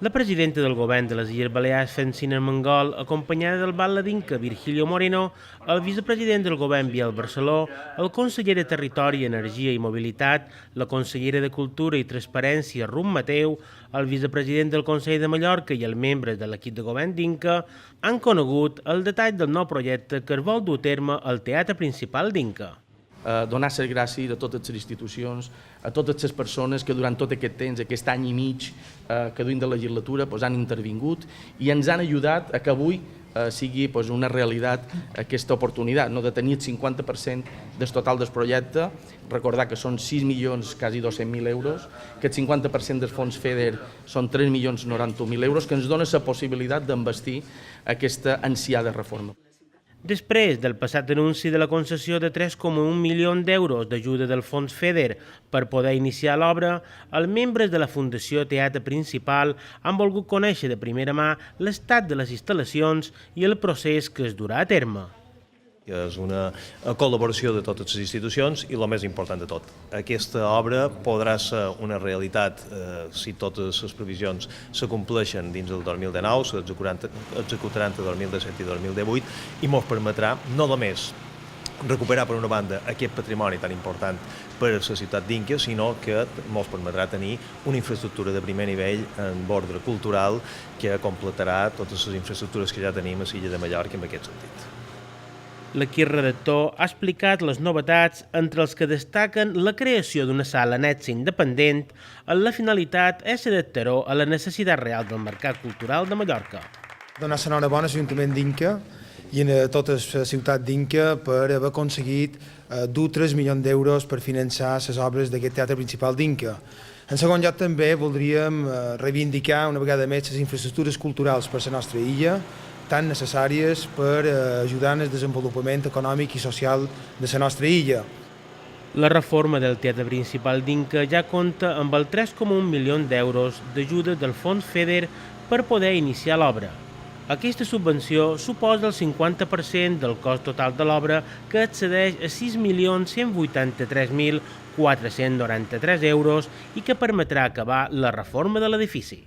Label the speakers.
Speaker 1: La presidenta del govern de les Illes Balears, Francina Armengol, acompanyada del batlle d'Inca, Virgilio Moreno, el vicepresident del govern, Biel Barceló, el conseller de Territori, Energia i Mobilitat, la consellera de Cultura i Transparència, Rum Mateu, el vicepresident del Consell de Mallorca i els membres de l'equip de govern d'Inca han conegut el detall del nou projecte que es vol dur a terme al Teatre Principal d'Inca.
Speaker 2: Donar les gràcies a totes les institucions, a totes les persones que durant tot aquest temps, aquest any i mig que duim de legislatura, han intervingut i ens han ajudat a que avui sigui una realitat aquesta oportunitat de tenir el 50% del total del projecte, recordar que són 6 milions, quasi 200.000 euros, que el 50% dels fons FEDER són 3.091.000 euros, que ens dona la possibilitat d'investir aquesta ansiada reforma.
Speaker 1: Després del passat anunci de la concessió de 3,1 milions d'euros d'ajuda del fons FEDER per poder iniciar l'obra, els membres de la Fundació Teatre Principal han volgut conèixer de primera mà l'estat de les instal·lacions i el procés que es durà a terme.
Speaker 3: És una col·laboració de totes les institucions i el més important de tot. Aquesta obra podrà ser una realitat si totes les previsions se compleixen dins del 2019, s'executaran entre 2017 i 2018 i ens permetrà no només recuperar per una banda aquest patrimoni tan important per a la ciutat d'Inca, sinó que ens permetrà tenir una infraestructura de primer nivell en ordre cultural que completarà totes les infraestructures que ja tenim a l'illa de Mallorca en aquest sentit.
Speaker 1: L'equip redactor ha explicat les novetats, entre els que destaquen la creació d'una sala anexa independent amb la finalitat és adaptar-ho a la necessitat real del mercat cultural de Mallorca.
Speaker 4: Donar l'enhorabona a l'Ajuntament d'Inca i a tota la ciutat d'Inca per haver aconseguit dur 3 milions d'euros per finançar les obres d'aquest Teatre Principal d'Inca. En segon lloc, també voldríem reivindicar una vegada més les infraestructures culturals per a la nostra illa, tan necessàries per ajudar en el desenvolupament econòmic i social de la nostra illa.
Speaker 1: La reforma del Teatre Principal d'Inca ja compta amb el 3,1 milions d'euros d'ajuda del fons FEDER per poder iniciar l'obra. Aquesta subvenció suposa el 50% del cost total de l'obra, que excedeix a 6.183.493 euros i que permetrà acabar la reforma de l'edifici.